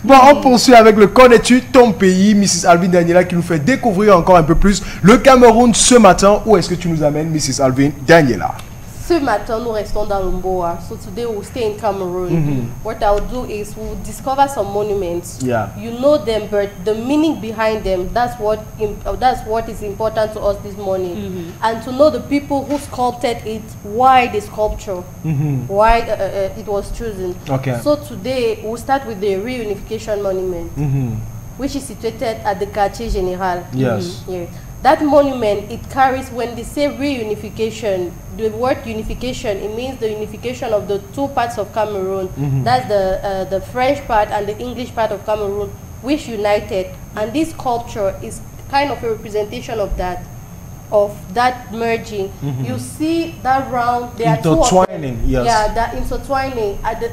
Bon, on poursuit avec le Connais-tu ton pays, Mrs. Alvin Daniela qui nous fait découvrir encore un peu plus le Cameroun ce matin. Où est-ce que tu nous amènes, Mrs. Alvin Daniela? Ce matin, nous restons dans Lumboa. So today we'll stay in Cameroon. What I'll do is we'll discover some monuments. Yeah. You know them, but the meaning behind them, that's what is important to us this morning. And to know the people who sculpted it, why the sculpture, why it was chosen. Okay. So today, we'll start with the Reunification Monument, which is situated at the Quartier Général. Yes. Yeah. That monument, it carries, when they say reunification, the word unification, it means the unification of the two parts of Cameroon. That's the French part and the English part of Cameroon, which united. And this sculpture is kind of a representation of that merging. You see that round, there are two of them. Yes. Yeah, that intertwining at the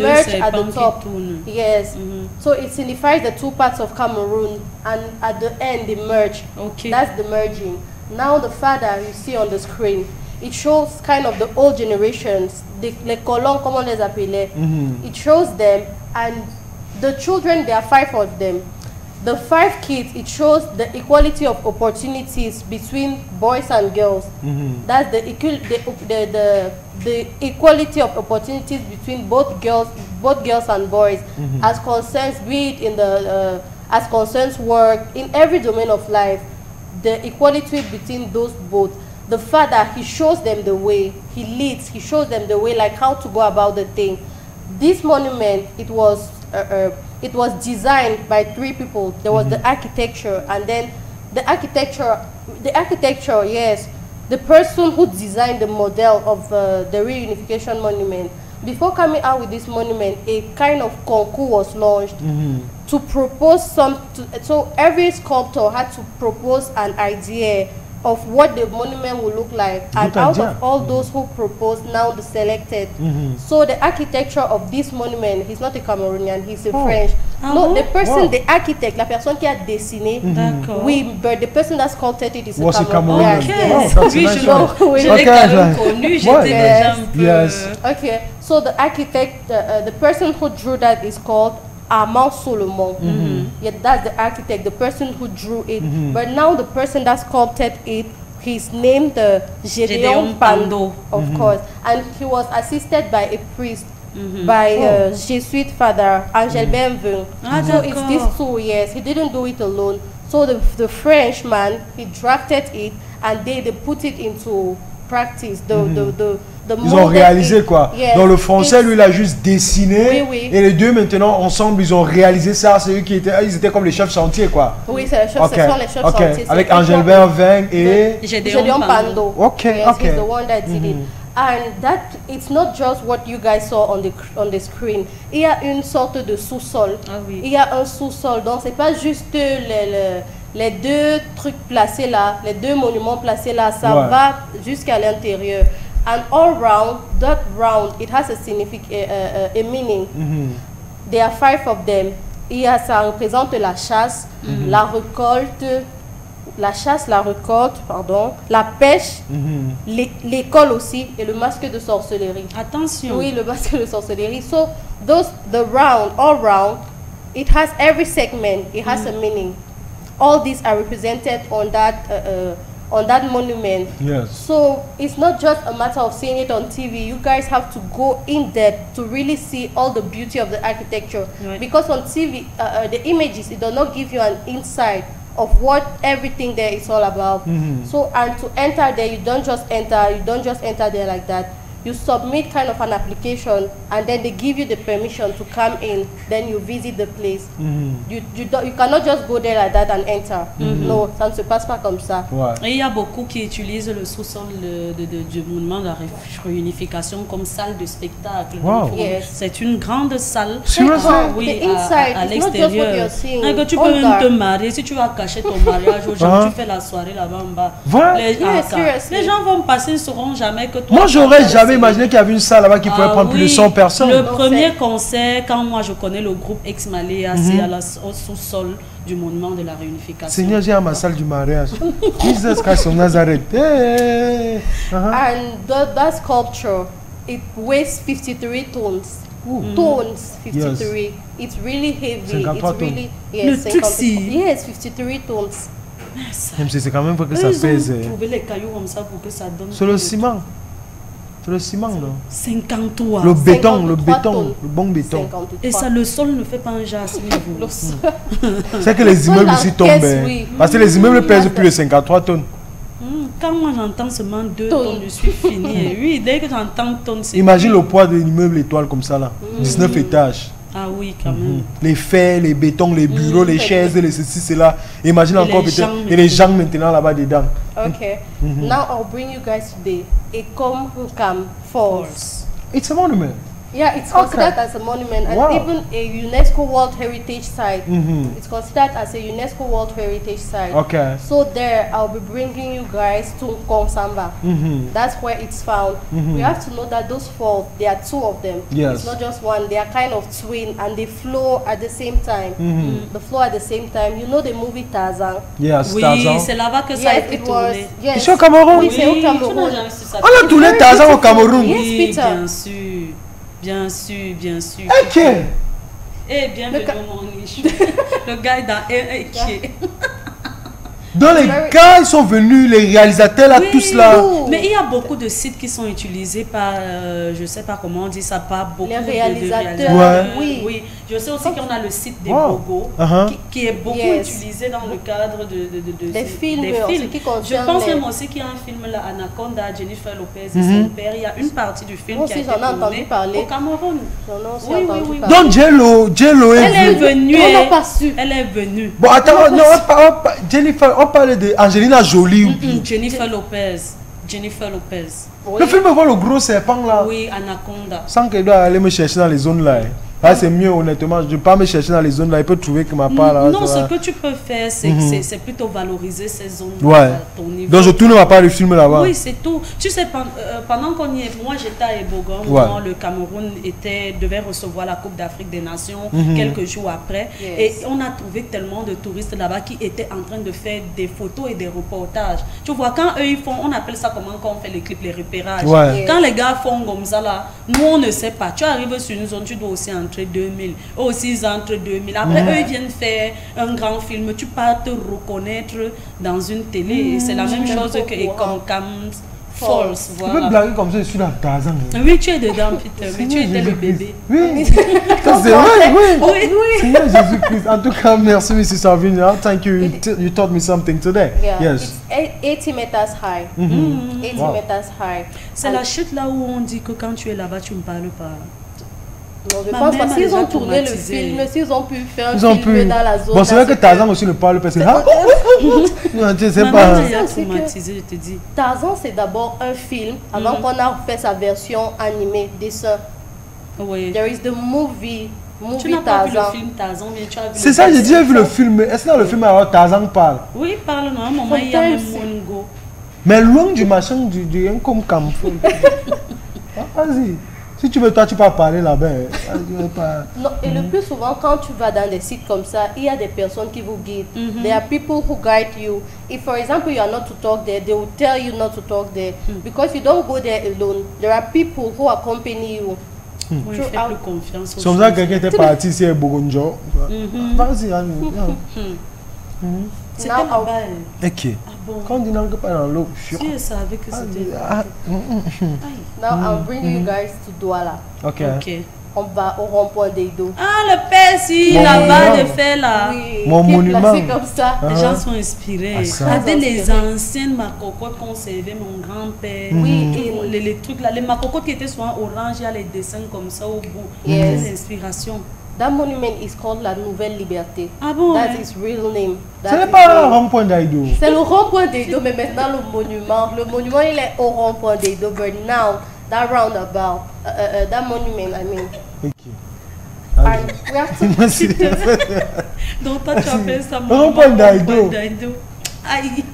merge at the top. Yes. So it signifies the two parts of Cameroon, and at the end they merge. Okay. That's the merging. Now the father you see on the screen, it shows kind of the old generations, les colons, comme on les appelait. It shows them, and the children, there are 5 of them. The 5 kids, it shows the equality of opportunities between boys and girls. That's the equality of opportunities between both girls and boys, as concerns, be it in the as concerns work, in every domain of life. The equality between those both. The father, he shows them the way. He leads. He shows them the way, like how to go about the thing. This monument, it was designed by 3 people. There was the architecture, and then the architecture, yes, the person who designed the model of the Reunification Monument. Before coming out with this monument, a kind of concours was launched to propose so every sculptor had to propose an idea of what the monument will look like, and out of all those who proposed, now the selected. So the architecture of this monument, he's not a Cameroonian, he's a French. No, the person, the architect, la personne qui a dessiné, oui, but the person that sculpted it is a Cameroonian. Okay, so the architect, the person who drew that is called Armand Solomon. Yeah, that's the architect, the person who drew it. But now the person that sculpted it, he's named Gédéon Pando, of course. And he was assisted by a priest, by Jesuit Father Angel Benvin. So it's these 2 years. He didn't do it alone. So the Frenchman, he drafted it, and they put it into practice. Ils ont réalisé quoi. Dans le français, lui, il a juste dessiné. Et les deux, maintenant, ensemble, ils ont réalisé ça. C'est eux qui étaient, ils étaient comme les chefs chantiers, quoi. Oui, c'est les chefs chantiers. Avec Angel Benvin et Gédéon Pando. Yes, he's the one that did it. And that, it's not just what you guys saw on the screen. Il y a une sorte de sous-sol. Il y a un sous-sol. Donc, c'est pas juste les 2 trucs placés là, les 2 monuments placés là, ça va jusqu'à l'intérieur. And all round, that round, it has a meaning. There are 5 of them. Ça représente la chasse, la récolte, la pêche, l'école aussi, et le masque de sorcellerie. Attention. Oui, le masque de sorcellerie. So all round, it has every segment, it has a meaning. All these are represented on that monument. Yes. So it's not just a matter of seeing it on TV. You guys have to go in depth to really see all the beauty of the architecture. Because on TV, the images, it does not give you an insight of what everything there is all about. So, and to enter there, you don't just enter there like that. You submit kind of an application, and then they give you the permission to come in. Then you visit the place. You cannot just go there like that and enter. No, ça ne se passe pas comme ça. Et il y a beaucoup qui utilisent le sous-sol du monument de la réunification comme salle de spectacle. Yes. C'est une grande salle. Oui, à l'extérieur. Tu peux même te marier. Si tu vas cacher ton mariage aux gens, tu fais la soirée là-bas en bas. Les gens vont passer, ils ne sauront jamais que toi. Moi, j'aurais jamais imaginé qu'il y avait une salle là-bas qui pouvait prendre plus de 100 personnes. Le premier concert, quand moi je connais le groupe Ex-Maléa, c'est au sous-sol du monument de la réunification. Seigneur, j'ai à ma salle du mariage. Jesus Christ of Nazareth. And that sculpture, it weighs 53 tons. tones, 53. Yes. It's really heavy. It's really, yes, le truc si. Yes, 53 tones. Même si c'est quand même pour que ça pèse. Trouver les cailloux comme ça pour que ça donne. Sur le ciment. Sur le ciment, non? 53. Le béton, le bon béton. 53. Et ça, le sol ne fait pas un jas à ce niveau. C'est que les immeubles ici tombent. Oui. Parce que les immeubles pèsent plus de 53 tonnes. Quand moi j'entends seulement 2 tonnes, je suis fini. Oui, dès que j'entends tonnes, c'est... Imagine le poids de l'immeuble étoile comme ça là. 19 étages. Ah oui, quand même. Les fers, les bétons, les bureaux, les chaises, les ceci, cela. Imagine encore peut-être. Et les gens maintenant là-bas dedans. Okay. Now I'll bring you guys today Ekomkam Falls. It's a monument. Yeah, it's considered as a monument and even a UNESCO World Heritage Site. It's considered as a UNESCO World Heritage Site. Okay. So there, I'll be bringing you guys to Kongsamba. That's where it's found. We have to know that those falls, there are 2 of them. Yes. It's not just one. They are kind of twin and they flow at the same time. They flow at the same time. You know the movie Tarzan? Yes, oui, Tarzan. c'est là-bas que ça a été tourné. Yes. C'est au Cameroun? Oui, c'est au Cameroun. On a tourné Tarzan au Cameroun? Yes, Peter. Bien sûr. Bien sûr, bien sûr. Ok. Eh, bienvenue mon niche. Le gars est dans Eke. Donc les gars, ils sont venus, les réalisateurs là, tous là. Mais il y a beaucoup de sites qui sont utilisés par, je sais pas comment on dit ça, pas beaucoup les réalisateurs. Oui. Je sais aussi qu'on a le site des Bogo, qui est beaucoup utilisé dans le cadre des films. Je pense même aussi qu'il y a un film là, Anaconda, Jennifer Lopez et son père. Il y a une partie du film qui a été tournée au Cameroun. Oui. Donc Jello elle est venue. On n'a pas su. Elle est venue. Bon, attends, non, Jennifer, on parlait de Angelina Jolie. Jennifer Lopez. Oui. Le film voit le gros serpent là. Oui, Anaconda. Sans qu'elle doit aller me chercher dans les zones là. Là, c'est mieux, honnêtement. Je ne vais pas me chercher dans les zones là. Il peut trouver que ma part là. Non, ce que tu peux faire, c'est plutôt valoriser ces zones à ton niveau. Donc, je tourne ma part du film là-bas. Oui, c'est tout. Tu sais, pendant qu'on y est, moi j'étais à Ebogon, quand le Cameroun devait recevoir la Coupe d'Afrique des Nations quelques jours après. Et on a trouvé tellement de touristes là-bas qui étaient en train de faire des photos et des reportages. Tu vois, quand eux ils font, on appelle ça comment quand on fait les clips, les repérages. Quand les gars font comme ça là, nous on ne sait pas. Tu arrives sur une zone, tu dois aussi entrer 2000, aussi ils entrent 2000. Après, eux, ils viennent faire un grand film. Tu peux te reconnaître dans une télé. C'est la même chose que Ekomkam Falls. Tu peux blaguer comme ça, je suis dans Tarzan. Oui, tu es dedans, Peter, mais tu étais le bébé. Oui, ça c'est vrai, oui. Seigneur Jésus-Christ. En tout cas, merci, Mrs. Sarvina. Thank you. You taught me something today. Yes. It's 80 meters high. 80 meters high. C'est la chute là où on dit que quand tu es là-bas, tu ne parles pas. Non, je pense pas. S'ils ont tourné le film, s'ils ont pu faire un film dans la zone. Bon, c'est vrai que Tarzan aussi ne parle pas. Non, tu sais pas. Traumatisé, je te dis. Tarzan, c'est d'abord un film avant qu'on a fait sa version animée, dessin. Oui. There is the movie. Tu n'as pas vu le film Tarzan, mais tu as vu. C'est ça, j'ai déjà vu le film. Est-ce que dans le film alors Tarzan parle? Oui, il parle. Non, à un moment, il y a même Mongo. Mais loin du machin du Ekomkam. Vas-y. Si tu veux, toi, tu peux parler là-bas. Non, et le plus souvent, quand tu vas dans des sites comme ça, il y a des personnes qui vous guident. There are people who guide you. If, for example, you are not to talk there, they will tell you not to talk there. Because you don't go there alone. There are people who accompany you. Oui, fais plus confiance. C'est comme ça que quelqu'un était parti ici à Bogonjo. Vas-y, c'était là-bas. Ok. Quand on dit non, pas dans l'eau. Si je savais que c'était... Now I'll bring you guys to Douala. Ok. On va au rond-point d'Eido. Ah, le Percy, là-bas, de fait là. Oui, mon monument. Comme ça. Les gens sont inspirés. Regardez les anciennes macocottes conservées, mon grand-père. Oui, et les trucs là. Les macocottes qui étaient souvent orange, il y a les dessins comme ça au bout. C'est l'inspiration. That monument is called La Nouvelle Liberté. Ah bon? That's its real name. Ce n'est pas le rond-point d'Eido. C'est le rond-point d'Eido, mais maintenant le monument il est au rond-point d'Eido. But now, that roundabout, that monument, I mean. Okay. And we have to... Donc toi tu appelles ça rond-point d'Eido.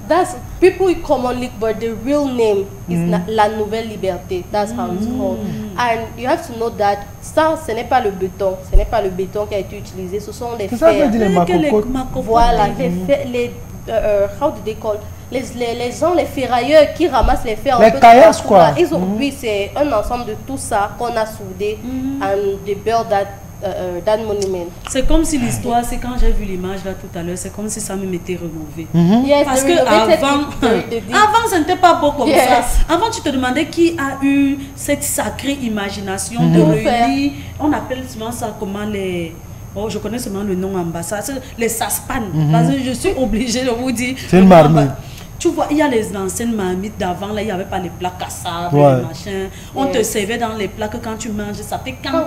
That's people commonly, but the real name is La Nouvelle Liberté. That's how it's called. And you have to know that ça, ce n'est pas le béton. Ce n'est pas le béton qui a été utilisé. Ce sont les fers. Ça veut dire les macocottes. Voilà, les how do they call? les gens, les ferrailleurs qui ramassent les fers. Les caillasses, quoi. Là, ils ont, oui, c'est un ensemble de tout ça qu'on a soudé and they built that monument. C'est comme si l'histoire, c'est quand j'ai vu l'image là tout à l'heure, c'est comme si ça me m'était rénové. Yes, parce que avant, ce n'était pas beau comme ça. Avant, tu te demandais qui a eu cette sacrée imagination de réunir, on appelle souvent ça comment les... Oh, je connais seulement le nom en bas, ça, les saspan. Parce que je suis obligée de vous dire... C'est une marmite. Tu vois, il y a les anciennes marmites d'avant, là, il n'y avait pas les plaques à sable, les machins. On te servait dans les plaques quand tu manges, ça fait can.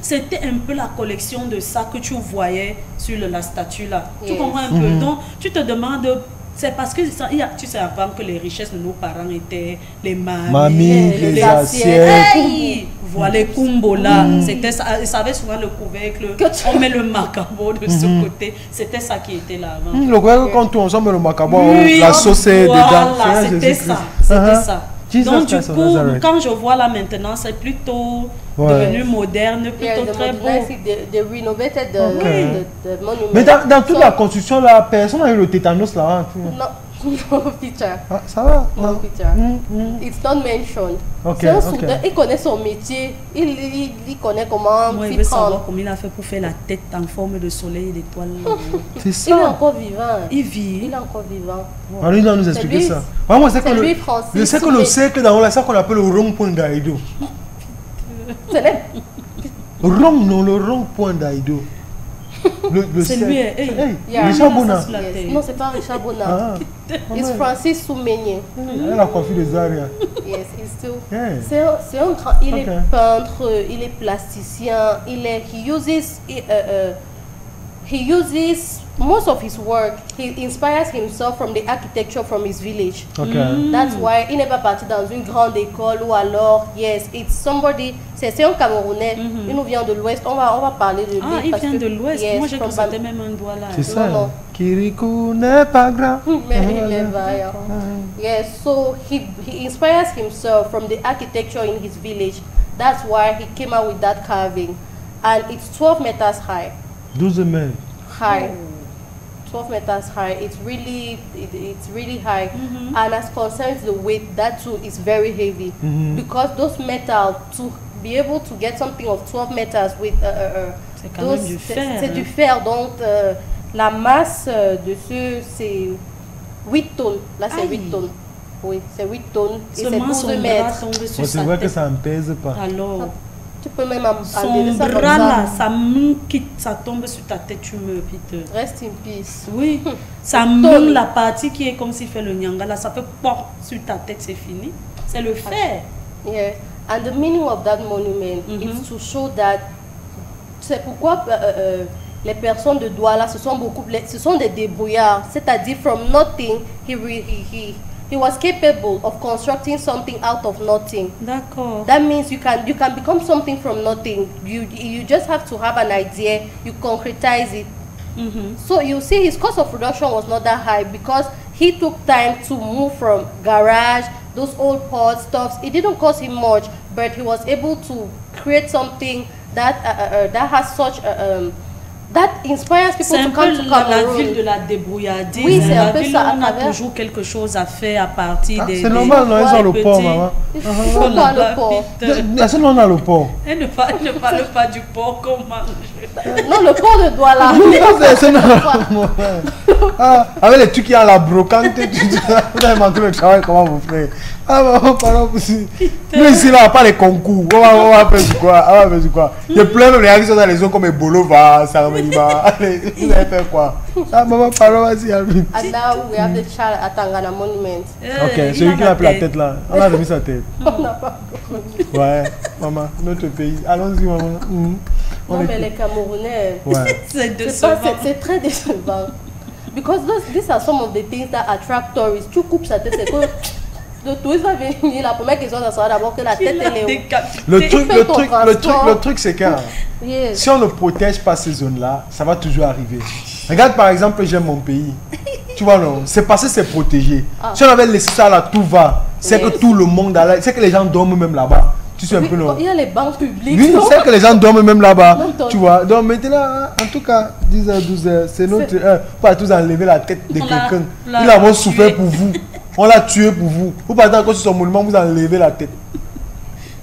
C'était un peu la collection de ça que tu voyais sur la statue là. Tu comprends un peu? Donc, tu te demandes, c'est parce que ça, tu sais avant que les richesses de nos parents étaient les marmites, les assiettes. Hey, voilà les kumbos là. C'était ça, ils savaient souvent le couvercle, on met le macabo de ce côté. C'était ça qui était là avant. Le couvercle, quand tout ensemble le macabo, oui, la sauce est dedans. C'était ça, c'était ça. Donc du coup, quand je vois là maintenant, c'est plutôt devenu moderne, plutôt très beau. They renovated the monument. Mais dans toute la construction là, personne n'a eu le tétanos là. No picture. Ah, ça va? No picture. It's not mentioned. Il connaît son métier, il connaît comment. Moi, il veut savoir comment il a fait pour faire la tête en forme de soleil et d'étoile. C'est ça. Il est encore vivant. Il vit. Il est encore vivant. Alors, il doit nous expliquer ça. Moi, c'est que le cercle dans la salle qu'on appelle le rond-point d'Aïdo. Rond, non, le rond-point d'Aïdo. C'est lui, Richard Bona. Non, c'est pas Richard Bona. C'est Francis Soumeigné. Elle a coiffé des Arias. Yes, he's still. C'est un grand. Il est peintre, il est plasticien. He uses most of his work. He inspires himself from the architecture from his village. That's why il n'est pas parti dans une grande école ou alors it's somebody. C'est un Camerounais. Il nous vient de l'Ouest. On va parler de lui. Ah, il vient de l'Ouest. Moi, j'ai constaté même un doigt là. C'est ça. Kirikou n'est pas grand. Mais il est vaillant. Yes, so he inspires himself from the architecture in his village. That's why he came out with that carving, and it's 12 meters high. 12 mètres. High. 12 meters high. It's really high. And as concerns the weight, that too is very heavy because those metal, to be able to get something of 12 meters with c'est quand même du fer. C'est du fer. Donc la masse de c'est 8 tonnes. Là c'est 8 tonnes. Oui, c'est 8 tonnes et c'est 12 mètres. C'est vrai que ça ne pèse pas. Alors tu peux même son bras là, ça me quitte, ça tombe sur ta tête, tu meurs, Peter. Rest in peace. Oui, ça me la partie qui est comme s'il fait le nyanga là, ça fait pop sur ta tête, c'est fini. C'est le fer. Yeah, and the meaning of that monument is to show that. C'est pourquoi les personnes de Douala, ce sont des débrouillards. C'est-à-dire, from nothing, he was capable of constructing something out of nothing. D'accord. That means you can become something from nothing. You just have to have an idea, you concretize it. So you see his cost of production was not that high because he took time to move from garage, those old pot stuffs. It didn't cost him much, but he was able to create something that that has such that inspires people to come to Cameroon. La ville de la débrouillardise. Oui, c'est un peu ça. On a toujours quelque chose à faire à partir des. C'est normal, non, ils ont le port, maman. Ils sont dans le port. C'est non, on a le port. Elle ne parle pas du port qu'on mange. Non, le port de Douala. C'est normal. Avec les trucs qui ont la brocante, vous avez manqué le travail, comment vous faites? Ah, maman, pardon, aussi. Nous, ici, là, on n'a pas les concours. On va faire du quoi? Il y a plein de gens qui sont dans les zones comme Bolova, Saramaniba. Allez, vous avez fait quoi? Ah, maman, pardon, vas-y, Alvin. And now we have the child at Tangana Monument. Ok, celui qui a pris la tête là. On a remis sa tête. On n'a pas compris. Ouais, maman, notre pays. Allons-y, maman. Non, mais les Camerounais, c'est très décevant. Because these are some of the things that attract tourists. Tu coupes sa tête, c'est que le touriste va venir. La première question, ça sera d'abord que la tête est Le truc, c'est que si on ne protège pas ces zones-là, ça va toujours arriver. Regarde, par exemple, j'aime mon pays. Tu vois, non, c'est parce que c'est protégé. Si on avait laissé ça là, tout va. C'est que tout le monde, c'est que les gens dorment même là-bas. Tu sais un peu non. Il y a les banques publiques. Oui, c'est que les gens dorment même là-bas. Non, Tu vois. Donc maintenant, en tout cas, 10h, 12h, c'est notre heure. Pas tous enlever la tête de quelqu'un. Il a vraiment souffert pour vous. On l'a tué pour vous. Vous partez encore sur son monument, vous enlevez la tête.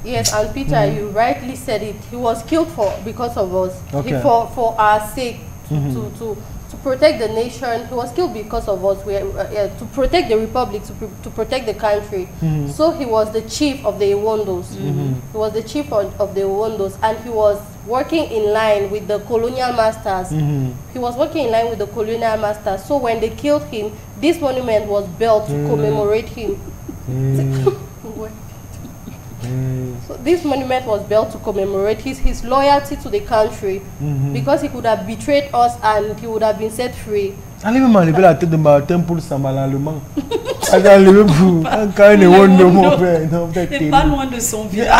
Yes, and Peter, you rightly said it. He was killed because of us. Okay. For our sake, to protect the nation. He was killed because of us. To protect the republic, to protect the country. So he was the chief of the Iwondos. He was the chief of the Iwondos, and he was working in line with the colonial masters. He was working in line with the colonial masters. So when they killed him, this monument was built to commemorate him. So this monument was built to commemorate his loyalty to the country, because he could have betrayed us and he would have been set free. Allez même enlever la tête de Martin pour le sambal allemand. Allez enlever pour quand il est de mon frère. C'est pas loin de son village.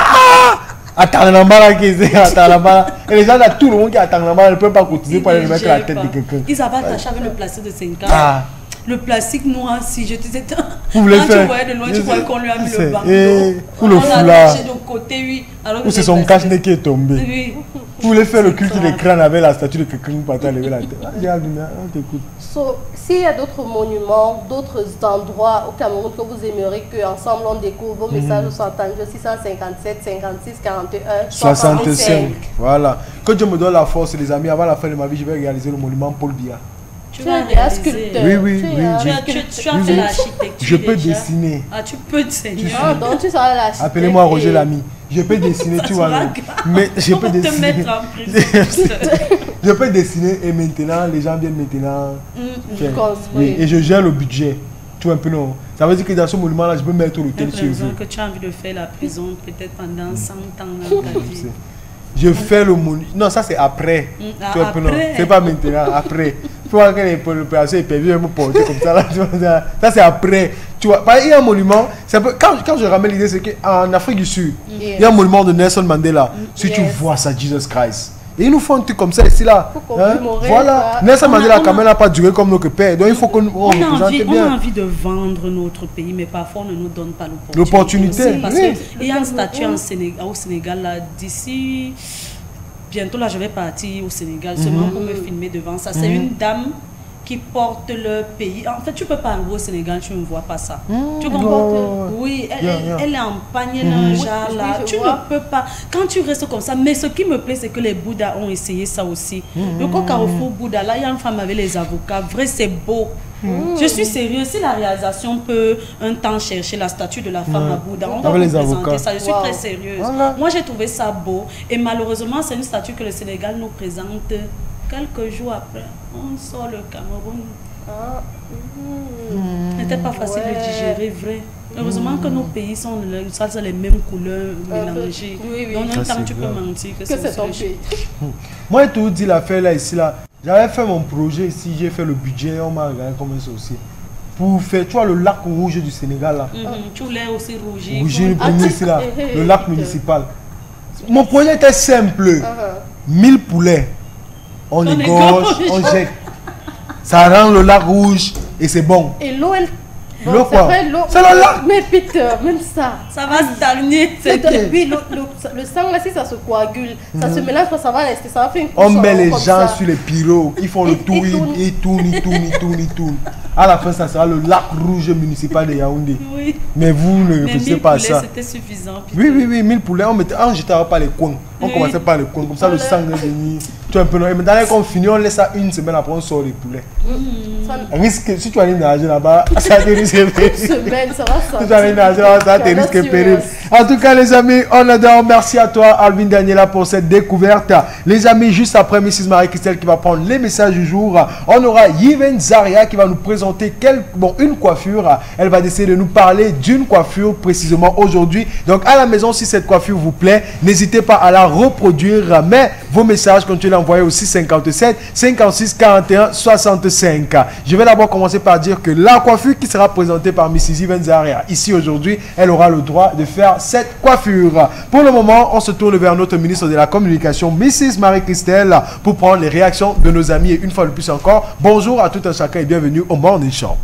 Attends là qui est attends là-bas. Et les gens là, tout le monde qui attend là-bas ne peut pas cotiser pour aller mettre la tête de quelqu'un. Ils avaient attaché avec le plastique de 5 ans. Le plastique noir, si je te disais, quand tu voyais de loin, tu voyais qu'on lui a mis le bandeau. Ou le foulard. De côté, oui. Ou c'est son cache-nez qui est tombé. Oui. Vous voulez faire le culte des crânes avec la statue de quelqu'un qui peut lever la tête. On t'écoute. So, s'il y a d'autres monuments, d'autres endroits au Cameroun que vous aimeriez qu'ensemble on découvre, vos messages sont entendus 657, 56, 41, 65. Voilà. Quand Dieu me donne la force, les amis, avant la fin de ma vie, je vais réaliser le monument Paul Biya. Tu vas réaliser. Oui. Tu as fait l'architecture. Je peux dessiner. Ah, tu peux dessiner. Ah, donc tu seras l'architecte. Appelez-moi Roger Lamy. Je peux dessiner, tu vois. Mais je peux dessiner. Te mettre en prison. Je peux dessiner et maintenant, les gens viennent maintenant. Oui, et je gère le budget. Tu vois un peu non. Ça veut dire que dans ce monument-là, je peux mettre l'hôtel chez vous. Que tu as envie de faire la prison peut-être pendant 100 ans. Je fais le monument. Non, ça c'est après. Tu vois un peu non. C'est pas maintenant, après. Il faut voir que les populations est perdu, me porter comme ça. Là, tu vois, ça c'est après. Tu vois, il y a un monument. Quand je ramène l'idée, c'est qu'en Afrique du Sud, il y a un monument de Nelson Mandela. Si tu vois ça, Jesus Christ. Et ils nous font un truc comme ça ici là. Voilà. Nelson Mandela quand même n'a pas duré comme notre père. Donc il faut qu'on représente bien. On a envie de vendre notre pays, mais parfois on ne nous donne pas l'opportunité. Parce qu'il y a une statue au Sénégal là, d'ici. Bientôt là je vais partir au Sénégal seulement pour me filmer devant ça. C'est une dame qui porte le pays. En fait, tu peux pas aller au Sénégal, tu ne vois pas ça. Tu comprends? Oui, elle est en pagne, elle a un genre là. Tu ne peux pas. Quand tu restes comme ça, mais ce qui me plaît, c'est que les Bouddhas ont essayé ça aussi. Donc au Carrefour Bouddha, là, il y a une femme avec les avocats. Vrai, c'est beau. Je suis sérieux. Si la réalisation peut un temps chercher la statue de la femme à Bouddha, on va vous présenter ça. Je suis très sérieuse. Moi, j'ai trouvé ça beau. Et malheureusement, c'est une statue que le Sénégal nous présente quelques jours après. On sort le Cameroun. C'était pas facile de digérer, vrai. Heureusement que nos pays sont les mêmes couleurs mélangées. Donc, en même temps, tu peux mentir que c'est ton pays. Moi, j'ai tout dit l'affaire là, ici là. J'avais fait mon projet ici, j'ai fait le budget, on m'a regardé comme un sorcier. Pour faire, tu vois, le lac rouge du Sénégal là. Tu l'as aussi rougir. Rougir ici là, le lac municipal. Mon projet était simple. 1000 poulets. On égorge, on jette. Ça rend le lac rouge et c'est bon. Et l'eau, elle... L'eau quoi? C'est le lac. Mais Peter, même ça. Ça va stagner. Puis le sang là, si ça se coagule, ça se mélange, ça va rester, ça va faire une couche. On met les gens sur les pirogues, ils font le tour, ils tournent. À la fin, ça sera le lac rouge municipal de Yaoundé. Oui. Mais vous ne réfléchissez pas à ça. C'était suffisant. Oui, 1000 poulets, on jetait pas les coins. On commençait par les coins, comme ça le sang est venu. Tu vois un peu non. Et maintenant, quand on finit, on laisse ça une semaine après, on sort les poulets. Risque, si tu vas aller nager là-bas, ça te risque péril. Si tu vas aller nager là-bas, ça te risque péril. En tout cas, les amis, on adore. Merci à toi, Alvin Daniela, pour cette découverte. Les amis, juste après Mrs. Marie-Christelle qui va prendre les messages du jour, on aura Yven Zaria qui va nous présenter une coiffure. Elle va essayer de nous parler d'une coiffure précisément aujourd'hui. Donc, à la maison, si cette coiffure vous plaît, n'hésitez pas à la reproduire. Mais vos messages, continuez à envoyer au 657 56 41 65. Je vais d'abord commencer par dire que la coiffure qui sera présentée par Mrs. Yven Zaria ici aujourd'hui, elle aura le droit de faire cette coiffure. Pour le moment, on se tourne vers notre ministre de la Communication, Mrs. Marie-Christelle, pour prendre les réactions de nos amis. Et une fois de plus encore, bonjour à tout un chacun et bienvenue au Morning Show.